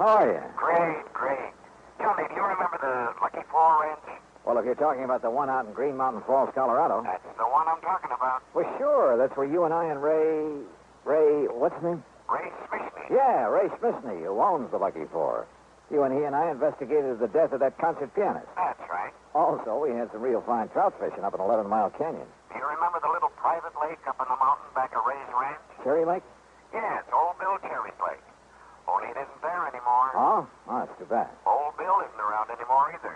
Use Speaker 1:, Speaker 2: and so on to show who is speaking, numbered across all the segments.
Speaker 1: How are you?
Speaker 2: Great. Johnny, do you remember the Lucky Fall Ranch?
Speaker 1: Well, if you're talking about the one out in Green Mountain Falls, Colorado.
Speaker 2: That's the one I'm talking about.
Speaker 1: Well, sure. That's where you and I and Ray, what's his name?
Speaker 2: Ray Smishney.
Speaker 1: Yeah, Ray Smishney, who owns the Lucky Four. You and he and I investigated the death of that concert pianist.
Speaker 2: That's right.
Speaker 1: Also, we had some real fine trout fishing up in 11 Mile Canyon.
Speaker 2: Do you remember the little private lake up in the mountain back of Ray's ranch?
Speaker 1: Cherry Lake?
Speaker 2: Yeah, it's Old Bill Cherry's lake. Only it isn't there anymore.
Speaker 1: Oh, that's too bad.
Speaker 2: Old Bill isn't around anymore either.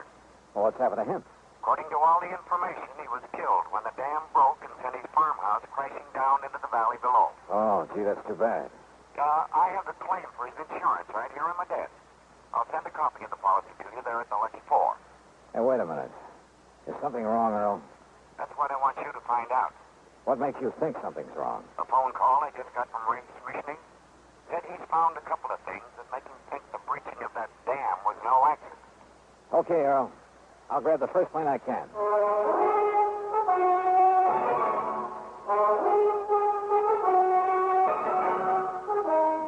Speaker 1: Well, what's happened to him?
Speaker 2: According to all the information, he was killed when the dam broke and sent his farmhouse crashing down into the valley below.
Speaker 1: Oh, gee, that's too bad.
Speaker 2: I have the claim for his insurance right here on my desk. I'll send a copy of the policy to you there at the Lucky Four.
Speaker 1: Hey, wait a minute. Is something wrong, Earl?
Speaker 2: That's what I want you to find out.
Speaker 1: What makes you think something's wrong?
Speaker 2: A phone call I just got from Ray Smishney said he's found a couple of things that make him think the breaching of that dam was no accident.
Speaker 1: Okay, Earl. I'll grab the first plane I can.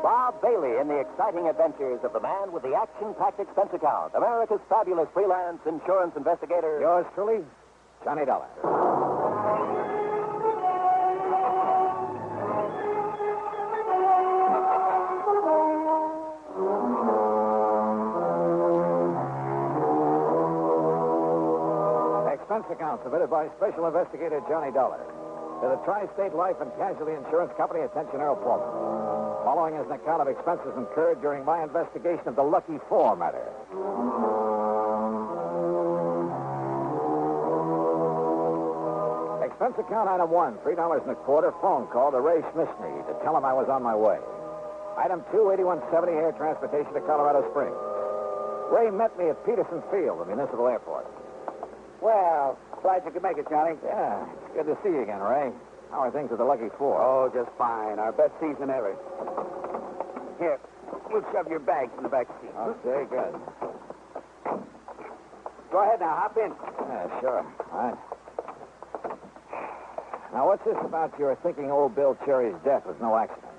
Speaker 3: Bob Bailey in the exciting adventures of the man with the action-packed expense account, America's fabulous freelance insurance investigator.
Speaker 1: Yours truly, Johnny Dollar. Expense account submitted by Special Investigator Johnny Dollar to the Tri-State Life and Casualty Insurance Company. Attention, Earl Foreman. Following is an account of expenses incurred during my investigation of the Lucky Four matter. Expense account item 1, $3.25, phone call to Ray Smishney to tell him I was on my way. Item 2, 8170 air transportation to Colorado Springs. Ray met me at Peterson Field, the municipal airport.
Speaker 4: Well, glad you could make it, Johnny.
Speaker 1: Yeah, it's good to see you again, Ray. How are things with the Lucky Four?
Speaker 4: Oh, just fine. Our best season ever. Here, we'll shove your bags in the back seat.
Speaker 1: Okay, good.
Speaker 4: Go ahead now, hop in.
Speaker 1: Yeah, sure. All right. Now, what's this about your thinking old Bill Cherry's death was no accident?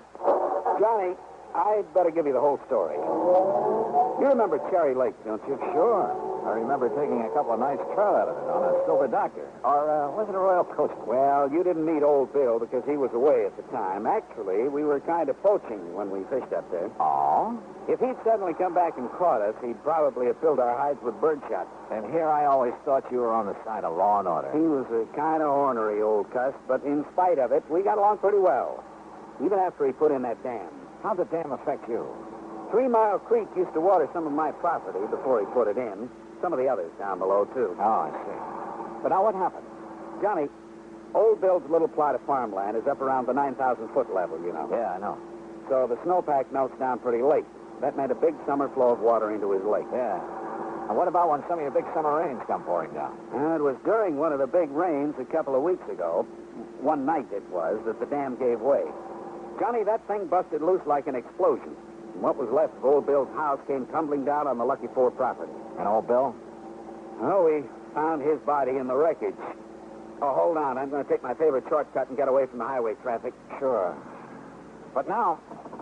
Speaker 4: Johnny, I'd better give you the whole story. You remember Cherry Lake, don't you?
Speaker 1: Sure. I remember taking a couple of nice trout out of it on a Silver Doctor. Or was it a Royal Coast?
Speaker 4: Well, you didn't meet old Bill because he was away at the time. Actually, we were kind of poaching when we fished up there.
Speaker 1: Oh?
Speaker 4: If he'd suddenly come back and caught us, he'd probably have filled our hides with birdshot.
Speaker 1: And here I always thought you were on the side of law and order.
Speaker 4: He was a kind of ornery old cuss, but in spite of it, we got along pretty well. Even after he put in that dam.
Speaker 1: How'd the dam affect you?
Speaker 4: 3 Mile Creek used to water some of my property before he put it in. Some of the others down below, too.
Speaker 1: Oh, I see. But now what happened?
Speaker 4: Johnny, old Bill's little plot of farmland is up around the 9,000-foot level, you know.
Speaker 1: Yeah, I know.
Speaker 4: So the snowpack melts down pretty late. That meant a big summer flow of water into his lake.
Speaker 1: Yeah. And what about when some of your big summer rains come pouring down?
Speaker 4: It was during one of the big rains a couple of weeks ago, one night it was, that the dam gave way. Johnny, that thing busted loose like an explosion. And what was left of old Bill's house came tumbling down on the Lucky Four property.
Speaker 1: And old Bill?
Speaker 4: Oh, we found his body in the wreckage. Oh, hold on. I'm going to take my favorite shortcut and get away from the highway traffic.
Speaker 1: Sure. But now,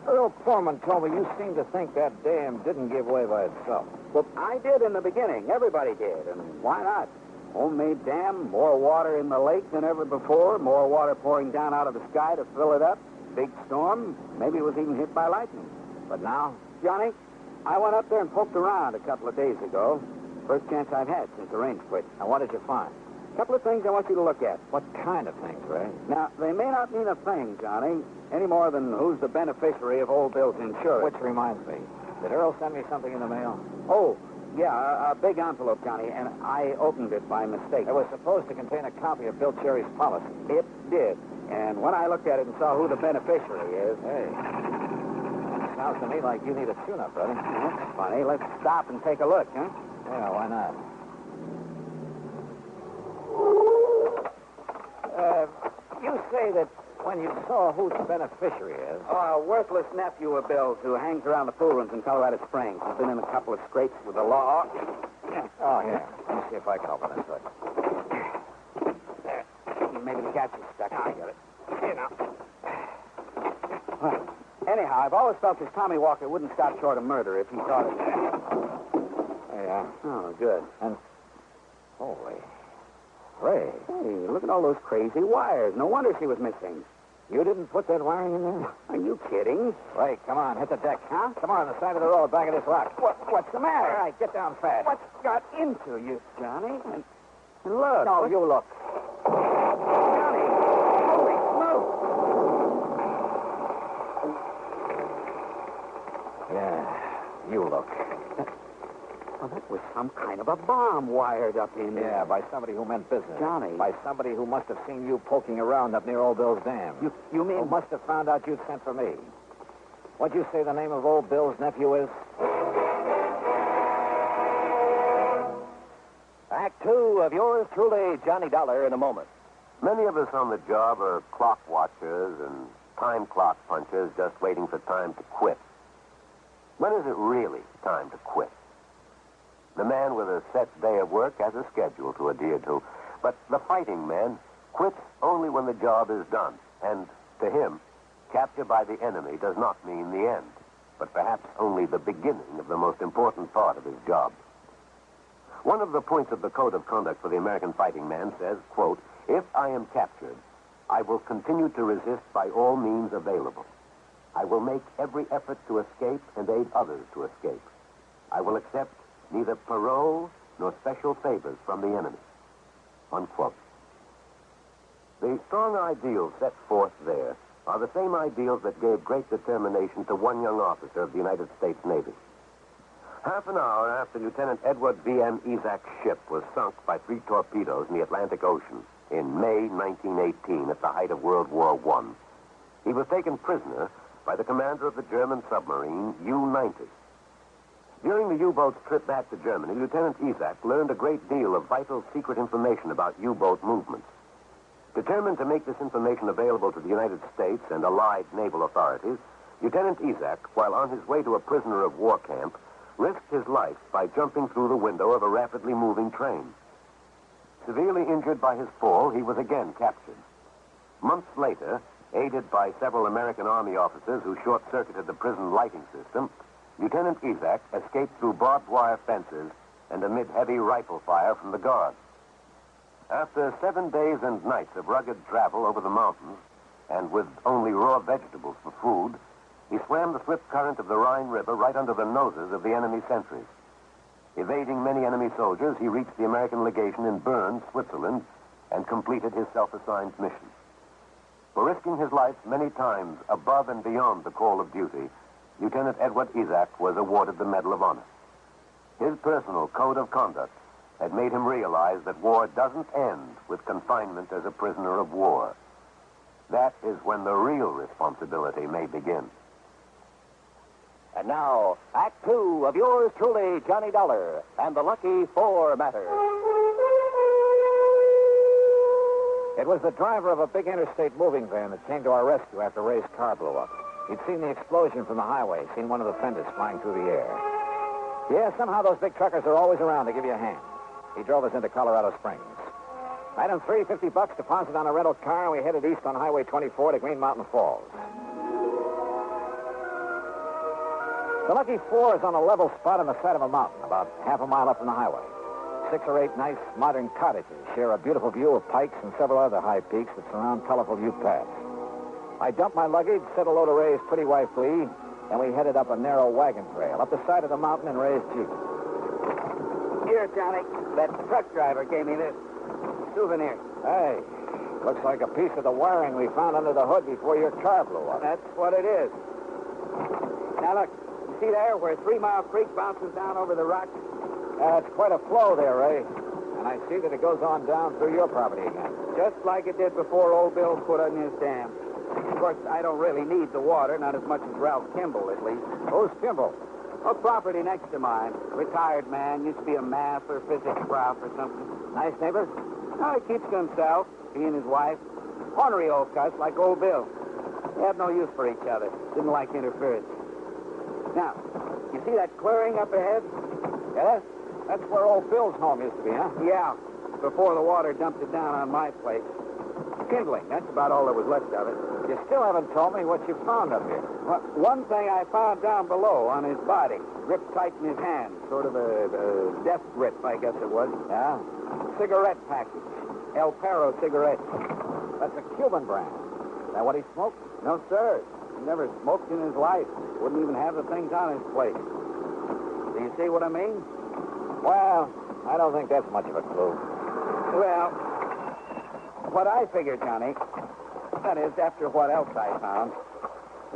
Speaker 1: Earl Foreman told me you seem to think that dam didn't give way by itself.
Speaker 4: Well, I did in the beginning. Everybody did. And why not? Homemade dam, more water in the lake than ever before, more water pouring down out of the sky to fill it up. Big storm. Maybe it was even hit by lightning.
Speaker 1: But now?
Speaker 4: Johnny, I went up there and poked around a couple of days ago. First chance I've had since the rain quit.
Speaker 1: And what did you find?
Speaker 4: A couple of things I want you to look at.
Speaker 1: What kind of things, Ray?
Speaker 4: Now, they may not mean a thing, Johnny, any more than who's the beneficiary of old Bill's insurance.
Speaker 1: Which reminds me, did Earl send me something in the mail?
Speaker 4: Oh, yeah, a big envelope, Johnny, and I opened it by mistake.
Speaker 1: It was supposed to contain a copy of Bill Cherry's policy.
Speaker 4: It did. And when I looked at it and saw who the beneficiary is...
Speaker 1: Hey, sounds to me like you need a tune-up, buddy.
Speaker 4: That's funny. Let's stop and take a look, huh?
Speaker 1: Yeah, why not? You say that when you saw who the beneficiary is...
Speaker 4: Oh, a worthless nephew of Bill's who hangs around the pool rooms in Colorado Springs. He's been in a couple of scrapes with the law.
Speaker 1: Oh, here. Let me see if I can open this hook.
Speaker 4: There. Maybe the catch is stuck.
Speaker 1: I got it.
Speaker 4: Here now. Well, Anyhow, I've always felt this Tommy Walker wouldn't stop short of murder if he thought it.
Speaker 1: There you are.
Speaker 4: Oh, good.
Speaker 1: And, holy, Ray,
Speaker 4: Hey, look at all those crazy wires. No wonder she was missing.
Speaker 1: you didn't put that wiring in there?
Speaker 4: Are you kidding?
Speaker 1: Ray, come on, hit the deck.
Speaker 4: Huh?
Speaker 1: Come on the side of the road, back of this rock.
Speaker 4: What's the matter?
Speaker 1: All right, get down fast.
Speaker 4: What's got into you, Johnny? And look.
Speaker 1: No, you look.
Speaker 4: Johnny. Holy smoke.
Speaker 1: Yeah, you look.
Speaker 4: Well, that was some kind of a bomb wired up in there.
Speaker 1: Yeah, by somebody who meant business.
Speaker 4: Johnny.
Speaker 1: By somebody who must have seen you poking around up near Old Bill's dam.
Speaker 4: You mean...
Speaker 1: Who must have found out you'd sent for me. What'd you say the name of Old Bill's nephew is?
Speaker 3: Act 2 of yours truly, Johnny Dollar, in a moment.
Speaker 2: Many of us on the job are clock watchers and time clock punchers just waiting for time to quit. When is it really time to quit? The man with a set day of work has a schedule to adhere to, but the fighting man quits only when the job is done. And to him, capture by the enemy does not mean the end, but perhaps only the beginning of the most important part of his job. One of the points of the Code of Conduct for the American fighting man says, quote, "If I am captured, I will continue to resist by all means available. I will make every effort to escape and aid others to escape. I will accept neither parole nor special favors from the enemy." Unquote. The strong ideals set forth there are the same ideals that gave great determination to one young officer of the United States Navy. Half an hour after Lieutenant Edward V.M. Isaac's ship was sunk by 3 torpedoes in the Atlantic Ocean in May 1918 at the height of World War I, he was taken prisoner by the commander of the German submarine U-90. During the U-boat's trip back to Germany, Lieutenant Isaac learned a great deal of vital secret information about U-boat movements. Determined to make this information available to the United States and allied naval authorities, Lieutenant Isaac, while on his way to a prisoner of war camp, risked his life by jumping through the window of a rapidly moving train. Severely injured by his fall, he was again captured. Months later, aided by several American Army officers who short-circuited the prison lighting system, Lieutenant Isaac escaped through barbed wire fences and amid heavy rifle fire from the guards. After 7 days and nights of rugged travel over the mountains, and with only raw vegetables for food, he swam the swift current of the Rhine River right under the noses of the enemy sentries. Evading many enemy soldiers, he reached the American legation in Bern, Switzerland, and completed his self-assigned mission. For risking his life many times above and beyond the call of duty, Lieutenant Edward Isaac was awarded the Medal of Honor. His personal code of conduct had made him realize that war doesn't end with confinement as a prisoner of war. That is when the real responsibility may begin.
Speaker 3: And now, Act 2 of yours truly, Johnny Dollar, and the Lucky 4 matter.
Speaker 1: It was the driver of a big interstate moving van that came to our rescue after Ray's car blew up. He'd seen the explosion from the highway, seen one of the fenders flying through the air. Yeah, somehow those big truckers are always around to give you a hand. He drove us into Colorado Springs. Item 3, $50 deposit on a rental car, and we headed east on Highway 24 to Green Mountain Falls. The Lucky 4 is on a level spot on the side of a mountain, about half a mile up from the highway. 6 or 8 nice modern cottages share a beautiful view of pikes and several other high peaks that surround colorful Ute paths. I dumped my luggage, said hello to Ray's pretty wife, Lee, and we headed up a narrow wagon trail up the side of the mountain in Ray's Jeep.
Speaker 4: Here, Johnny. That truck driver gave me this souvenir.
Speaker 1: Hey, looks like a piece of the wiring we found under the hood before your car blew up.
Speaker 4: That's what it is. Now, look. You see there where 3 Mile Creek bounces down over the rocks?
Speaker 1: It's quite a flow there, Ray. And I see that it goes on down through your property again.
Speaker 4: Just like it did before Old Bill put in his dam. Of course, I don't really need the water, not as much as Ralph Kimball, at least.
Speaker 1: Who's Kimball?
Speaker 4: A property next to mine. Retired man. Used to be a math or physics prof or something.
Speaker 1: Nice neighbor?
Speaker 4: Oh, he keeps to himself. He and his wife. Ornery old cuss like Old Bill. They have no use for each other. Didn't like interference. Now, you see that clearing up ahead?
Speaker 1: Yes? That's where Old Bill's home used to be, huh?
Speaker 4: Yeah, before the water dumped it down on my place. kindling. That's about all that was left of it.
Speaker 1: You still haven't told me what you found up here.
Speaker 4: Well, one thing I found down below on his body, gripped tight in his hand, sort of a death grip, I guess it was.
Speaker 1: Yeah?
Speaker 4: Cigarette package. El Perro cigarette.
Speaker 1: That's a Cuban brand. Is that what he smoked?
Speaker 4: No, sir. He never smoked in his life. Wouldn't even have the things on his plate. Do you see what I mean?
Speaker 1: Well, I don't think that's much of a clue.
Speaker 4: Well, what I figure, Johnny, that is, after what else I found,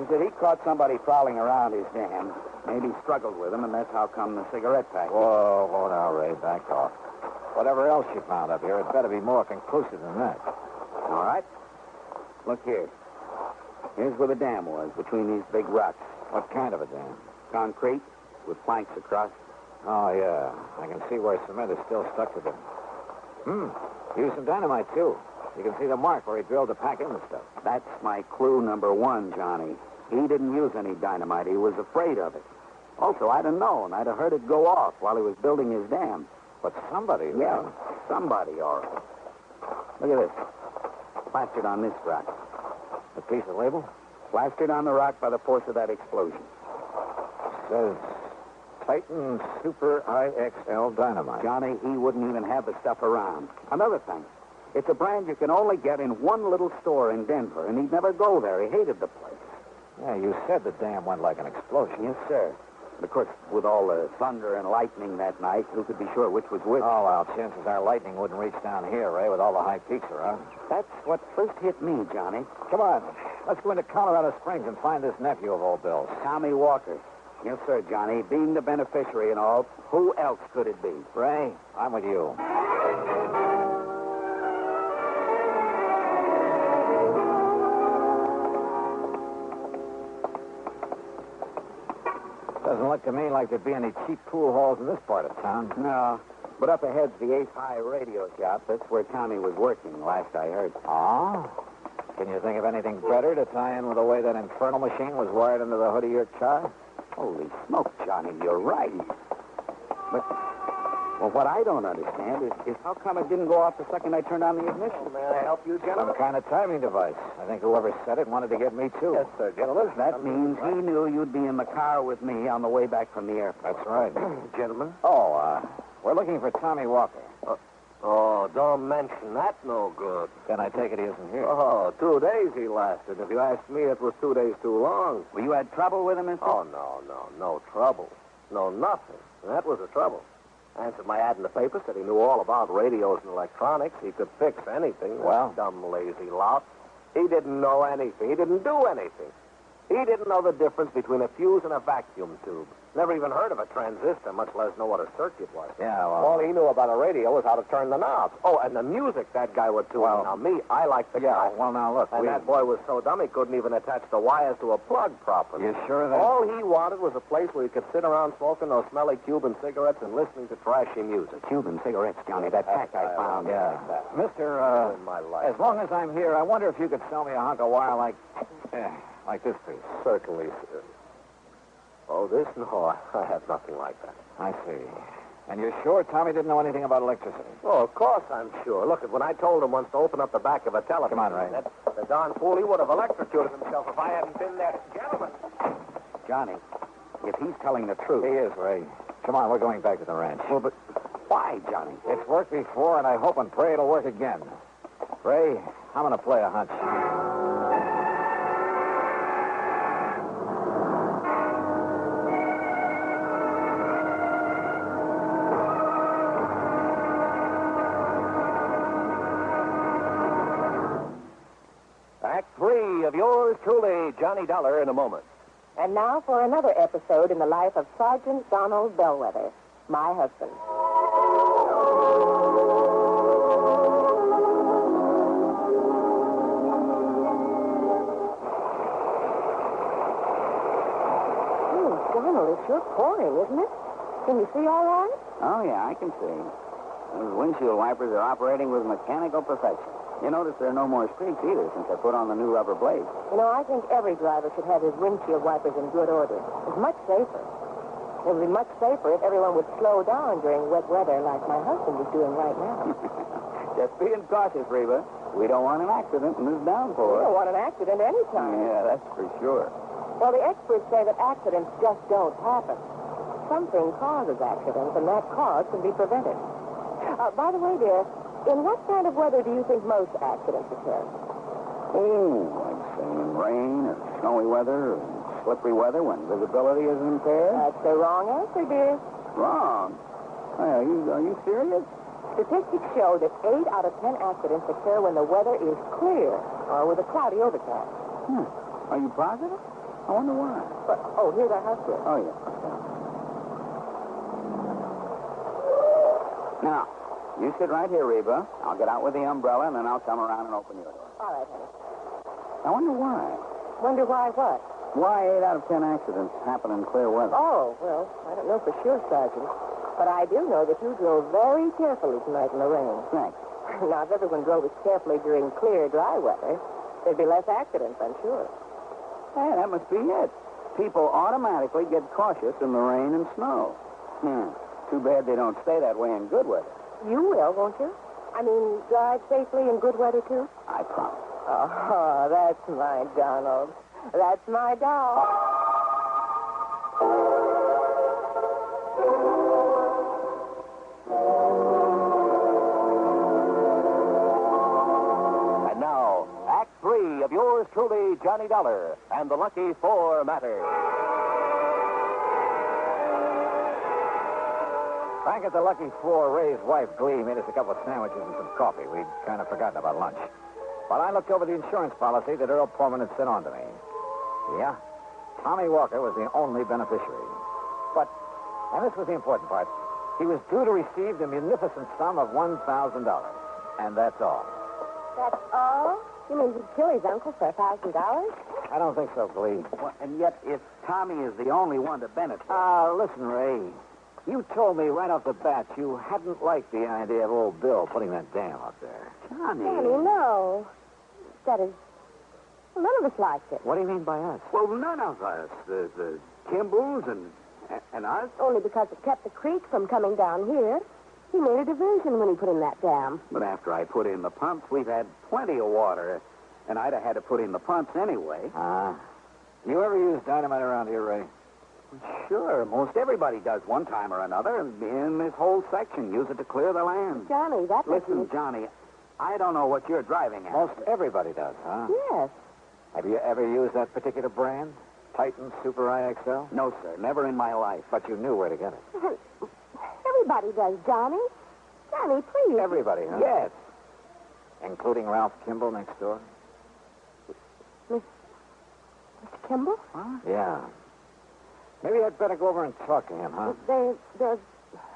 Speaker 4: is that he caught somebody prowling around his dam, maybe struggled with him, and that's how come the cigarette package.
Speaker 1: Whoa, now, Ray, back off. Whatever else you found up here, it's got to be more conclusive than that.
Speaker 4: All right. Look here. Here's where the dam was, between these big rocks.
Speaker 1: What kind of a dam?
Speaker 4: Concrete, with planks across.
Speaker 1: Oh, yeah. I can see where cement is still stuck to them. Used some dynamite, too. You can see the mark where he drilled to pack in the stuff.
Speaker 4: That's my clue number one, Johnny. He didn't use any dynamite. He was afraid of it. Also, I'd have known. I'd have heard it go off while he was building his dam.
Speaker 1: But somebody...
Speaker 4: Yeah, somebody, all right. Look at this. Plastered on this rock.
Speaker 1: A piece of label?
Speaker 4: Plastered on the rock by the force of that explosion.
Speaker 1: Says Titan Super IXL Dynamite.
Speaker 4: Johnny, he wouldn't even have the stuff around. Another thing. It's a brand you can only get in one little store in Denver, and he'd never go there. He hated the place.
Speaker 1: Yeah, you said the dam went like an explosion.
Speaker 4: Yes, sir. But, of course, with all the thunder and lightning that night, who could be sure which was which?
Speaker 1: Oh, well, chances are lightning wouldn't reach down here, Ray, with all the high peaks around.
Speaker 4: That's what first hit me, Johnny.
Speaker 1: Come on. Let's go into Colorado Springs and find this nephew of old Bill's.
Speaker 4: Tommy Walker. Yes, sir, Johnny. Being the beneficiary and all, who else could it be?
Speaker 1: Ray, I'm with you. Doesn't look to me like there'd be any cheap pool halls in this part of town.
Speaker 4: No. But up ahead's the Ace High radio shop. That's where Tommy was working, last I heard.
Speaker 1: Oh? Can you think of anything better to tie in with the way that infernal machine was wired into the hood of your car?
Speaker 4: Holy smoke, Johnny, you're right. But, well, what I don't understand is how come it didn't go off the second I turned on the ignition?
Speaker 2: May I help you,
Speaker 1: Some
Speaker 2: gentlemen?
Speaker 1: kind of timing device. I think whoever said it wanted to get me, too.
Speaker 2: Yes, sir, gentlemen.
Speaker 4: That means he knew you'd be in the car with me on the way back from the airport.
Speaker 1: That's right.
Speaker 2: Gentlemen?
Speaker 1: Oh, we're looking for Tommy Walker.
Speaker 2: Oh, don't mention that. No good.
Speaker 1: Then I take it he isn't here.
Speaker 2: Oh, 2 days he lasted. If you ask me, it was 2 days too long.
Speaker 4: Well, you had trouble with him, mister?
Speaker 2: Oh, no trouble. No, nothing. That was the trouble. Answered my ad in the paper, said he knew all about radios and electronics. He could fix anything.
Speaker 1: Well?
Speaker 2: Dumb, lazy lout. He didn't know anything. He didn't do anything. He didn't know the difference between a fuse and a vacuum tube. Never even heard of a transistor, much less know what a circuit was.
Speaker 1: Yeah, well...
Speaker 2: All he knew about a radio was how to turn the knobs. Oh, and the music that guy would tune.
Speaker 1: Well-
Speaker 2: Now, me, I like the
Speaker 1: Yeah,
Speaker 2: guy.
Speaker 1: well, now, look,
Speaker 2: And that boy was so dumb he couldn't even attach the wires to a plug properly.
Speaker 1: You sure of that?
Speaker 2: All he wanted was a place where he could sit around smoking those smelly Cuban cigarettes and listening to trashy music.
Speaker 4: Cuban cigarettes, Johnny. That pack I found.
Speaker 1: Yeah. Mister,
Speaker 2: In my life.
Speaker 1: as long as I'm here, I wonder if you could sell me a hunk of wire like this piece.
Speaker 2: Certainly, sir. Oh, this? No, I have nothing like that.
Speaker 1: I see. And you're sure Tommy didn't know anything about electricity?
Speaker 2: Oh, of course I'm sure. Look, when I told him once to open up the back of a telephone...
Speaker 1: Come on, Ray.
Speaker 2: The darn fool, he would have electrocuted himself if I hadn't been there. Gentlemen.
Speaker 4: Johnny, if he's telling the truth...
Speaker 1: He is, Ray. Come on, we're going back to the ranch.
Speaker 4: Well, but why, Johnny?
Speaker 1: It's worked before, and I hope and pray it'll work again. Ray, I'm going to play a hunch.
Speaker 3: Act 3 of yours truly, Johnny Dollar, in a moment.
Speaker 5: And now for another episode in the life of Sergeant Donald Bellwether, my husband. Donald, it's sure pouring, isn't it? Can you see all right?
Speaker 4: Oh, yeah, I can see. Those windshield wipers are operating with mechanical perfection. You notice there are no more streaks either since I put on the new rubber blades.
Speaker 5: You know, I think every driver should have his windshield wipers in good order. It's much safer. It would be much safer if everyone would slow down during wet weather like my husband is doing right now.
Speaker 4: Just being cautious, Reba. We don't want an accident in this
Speaker 5: You
Speaker 4: downpour.
Speaker 5: don't want an accident anytime.
Speaker 4: Yeah, that's for sure.
Speaker 5: Well, the experts say that accidents just don't happen. Something causes accidents, and that cause can be prevented. By the way, dear, in what kind of weather do you think most accidents occur?
Speaker 4: Oh, I'd say in rain or snowy weather or slippery weather when visibility is impaired.
Speaker 5: That's the wrong answer, dear.
Speaker 4: Wrong. Hey, are you serious?
Speaker 5: Statistics show that 8 out of 10 accidents occur when the weather is clear or with a cloudy overcast.
Speaker 4: Are you positive? I wonder why.
Speaker 5: But, here's our house bill.
Speaker 4: Oh, yeah. Now, you sit right here, Reba. I'll get out with the umbrella, and then I'll come around and open your door.
Speaker 5: All right, honey.
Speaker 4: I wonder why.
Speaker 5: Wonder why what?
Speaker 4: Why 8 out of 10 accidents happen in clear weather?
Speaker 5: Oh, well, I don't know for sure, Sergeant. But I do know that you drove very carefully tonight in the rain.
Speaker 4: Thanks.
Speaker 5: Now, if everyone drove as carefully during clear, dry weather, there'd be less accidents, I'm sure.
Speaker 4: Hey, that must be it. People automatically get cautious in the rain and snow. Too bad they don't stay that way in good weather.
Speaker 5: You will, won't you? I mean, drive safely in good weather, too?
Speaker 4: I promise.
Speaker 5: Oh, that's my Donald. That's my doll.
Speaker 3: And now, Act 3 of yours truly, Johnny Dollar, and the Lucky Four Matter.
Speaker 1: Back at the Lucky Four, Ray's wife, Glee, made us a couple of sandwiches and some coffee. We'd kind of forgotten about lunch. While I looked over the insurance policy that Earl Pullman had sent on to me. Yeah, Tommy Walker was the only beneficiary. But, and this was the important part, he was due to receive the munificent sum of $1,000. And that's all.
Speaker 5: That's all? You mean he'd kill his uncle for $1,000?
Speaker 1: I don't think so, Glee.
Speaker 4: Well, and yet, if Tommy is the only one to benefit...
Speaker 1: Listen, Ray. You told me right off the bat you hadn't liked the idea of old Bill putting that dam up there.
Speaker 4: Johnny.
Speaker 5: Johnny, no. That is... Well, none of us liked it.
Speaker 1: What do you mean by us?
Speaker 4: Well, none of us. The Kimballs and us.
Speaker 5: Only because it kept the creek from coming down here. He made a diversion when he put in that dam.
Speaker 4: But after I put in the pumps, we've had plenty of water. And I'd have had to put in the pumps anyway.
Speaker 1: You ever use dynamite around here, Ray?
Speaker 4: Sure, most everybody does one time or another. In this whole section, use it to clear the land.
Speaker 5: Johnny, that
Speaker 4: Listen, Johnny, I don't know what you're driving at.
Speaker 1: Most everybody does, huh?
Speaker 5: Yes.
Speaker 1: Have you ever used that particular brand? Titan Super IXL?
Speaker 4: No, sir, never in my life.
Speaker 1: But you knew where to get it.
Speaker 5: Everybody does, Johnny. Johnny, please.
Speaker 1: Everybody, huh?
Speaker 4: Yes.
Speaker 1: Including Ralph Kimball next door?
Speaker 5: Mr. Kimball?
Speaker 4: Huh?
Speaker 1: Yeah. Maybe I'd better go over and talk to him, huh?
Speaker 5: They're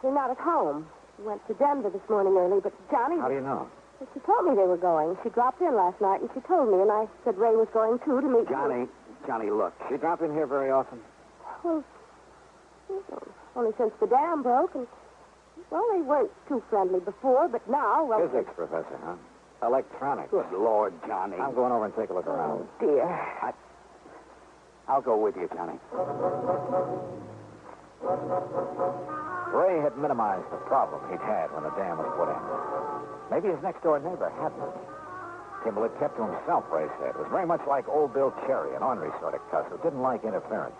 Speaker 5: not at home. He went to Denver this morning early, but Johnny...
Speaker 1: How do you know?
Speaker 5: She told me they were going. She dropped in last night, and she told me, and I said Ray was going, too, to meet...
Speaker 4: Johnny, look.
Speaker 1: She drop in here very often?
Speaker 5: Well, only since the dam broke, and... Well, they weren't too friendly before, but now... Well,
Speaker 1: Physics professor, huh? Electronics.
Speaker 4: Good Lord, Johnny.
Speaker 1: I'm going over and take a look around.
Speaker 5: dear.
Speaker 4: I'll go with you, Johnny.
Speaker 1: Ray had minimized the problem he'd had when the dam was put in. Maybe his next-door neighbor hadn't. Kimball had kept to himself, Ray said. It was very much like old Bill Cherry, an ornery sort of cuss who didn't like interference.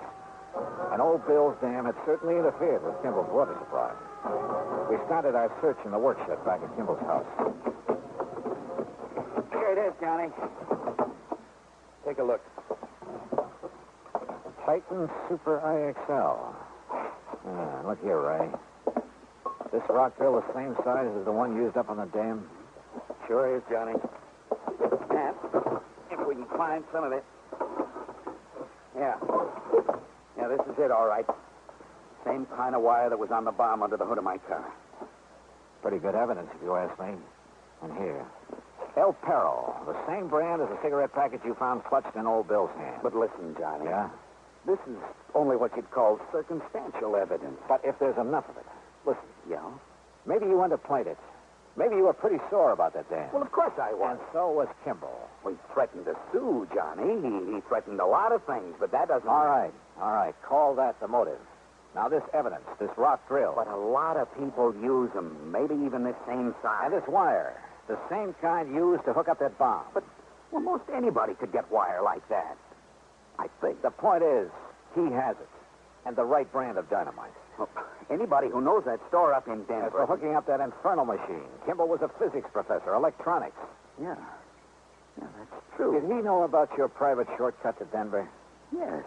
Speaker 1: And old Bill's dam had certainly interfered with Kimball's water supply. We started our search in the workshop back at Kimball's house.
Speaker 4: Here it is, Johnny. Take a look.
Speaker 1: Titan Super IXL. Look here, Ray. This rock drill the same size as the one used up on the dam?
Speaker 4: Sure is, Johnny. And if we can find some of it. Yeah, this is it, all right. Same kind of wire that was on the bomb under the hood of my car.
Speaker 1: Pretty good evidence, if you ask me. And here. El Perro, the same brand as the cigarette package you found clutched in old Bill's hand.
Speaker 4: But listen, Johnny.
Speaker 1: Yeah?
Speaker 4: This is only what you'd call circumstantial evidence.
Speaker 1: But if there's enough of it, listen,
Speaker 4: Yeah?
Speaker 1: maybe you underplayed it. Maybe you were pretty sore about that dam.
Speaker 4: Well, of course I was.
Speaker 1: And so was Kimball.
Speaker 4: Well, he threatened to sue, Johnny. He threatened a lot of things, but that doesn't...
Speaker 1: All right. Call that the motive. Now, this evidence, this rock drill.
Speaker 4: But a lot of people use them, maybe even this same size.
Speaker 1: And this wire. The same kind used to hook up that bomb.
Speaker 4: But well, most anybody could get wire like that. I think.
Speaker 1: The point is, he has it. And the right brand of dynamite.
Speaker 4: Well, anybody who knows that store up in
Speaker 1: As
Speaker 4: Denver.
Speaker 1: for hooking up that infernal machine, Kimball was a physics professor, electronics.
Speaker 4: Yeah. Yeah, that's true.
Speaker 1: Did he know about your private shortcut to Denver?
Speaker 4: Yes.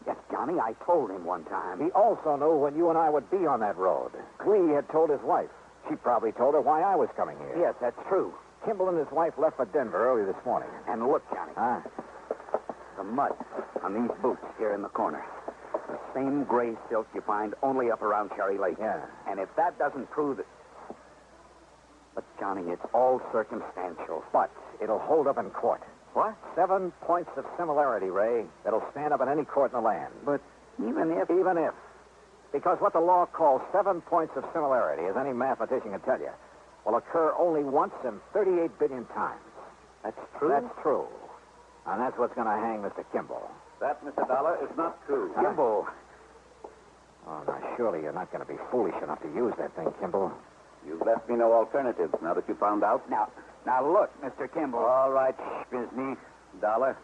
Speaker 4: Yes, Johnny, I told him one time.
Speaker 1: He also knew when you and I would be on that road. Clee had told his wife. She probably told her why I was coming here.
Speaker 4: Yes, that's true.
Speaker 1: Kimball and his wife left for Denver early this morning.
Speaker 4: And look, Johnny.
Speaker 1: Huh?
Speaker 4: The mud on these boots here in the corner. The same gray silk you find only up around Cherry Lake.
Speaker 1: Yeah.
Speaker 4: And if that doesn't prove it... But, Johnny, it's all circumstantial.
Speaker 1: But it'll hold up in court.
Speaker 4: What?
Speaker 1: 7 points of similarity, Ray, that'll stand up in any court in the land.
Speaker 4: But even if...
Speaker 1: Even if. Because what the law calls 7 points of similarity, as any mathematician can tell you, will occur only once in 38 billion times.
Speaker 4: That's true?
Speaker 1: That's true. And that's what's going to hang Mr. Kimball.
Speaker 2: That, Mr. Dollar, is not true.
Speaker 4: Kimball.
Speaker 1: Oh, now, surely you're not going to be foolish enough to use that thing, Kimball.
Speaker 2: You've left me no alternatives now that you found out.
Speaker 4: Now, look, Mr. Kimball.
Speaker 2: All right, Bisney, Dollar.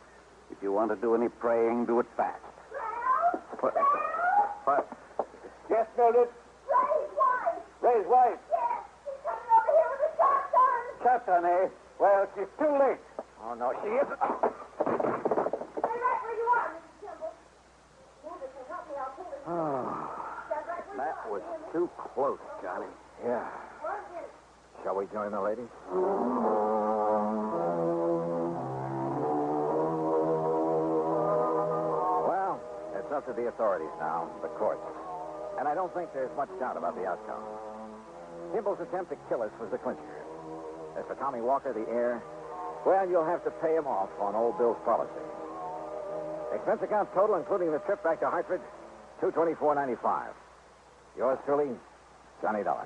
Speaker 2: If you want to do any praying, do it fast. What? Yes, Mildred?
Speaker 6: Ray's wife.
Speaker 2: Ray's wife.
Speaker 6: Yes, she's coming over here with a shotgun.
Speaker 2: Shotgun, eh? Well, she's too late.
Speaker 1: Oh, no, she isn't.
Speaker 6: Stay right where you are, Mrs. Kimball. Mildred can help me. I'll pull this. Stand right where
Speaker 1: That
Speaker 6: you
Speaker 1: was
Speaker 6: are.
Speaker 1: too close, Johnny. Yeah.
Speaker 6: 1 minute.
Speaker 1: Shall we join the ladies? Well, it's up to the authorities now, the courts. And I don't think there's much doubt about the outcome. Kimball's attempt to kill us was the clincher. As for Tommy Walker, the heir, well, you'll have to pay him off on old Bill's policy. Expense account total, including the trip back to Hartford, $224.95. Yours truly, Johnny Dollar.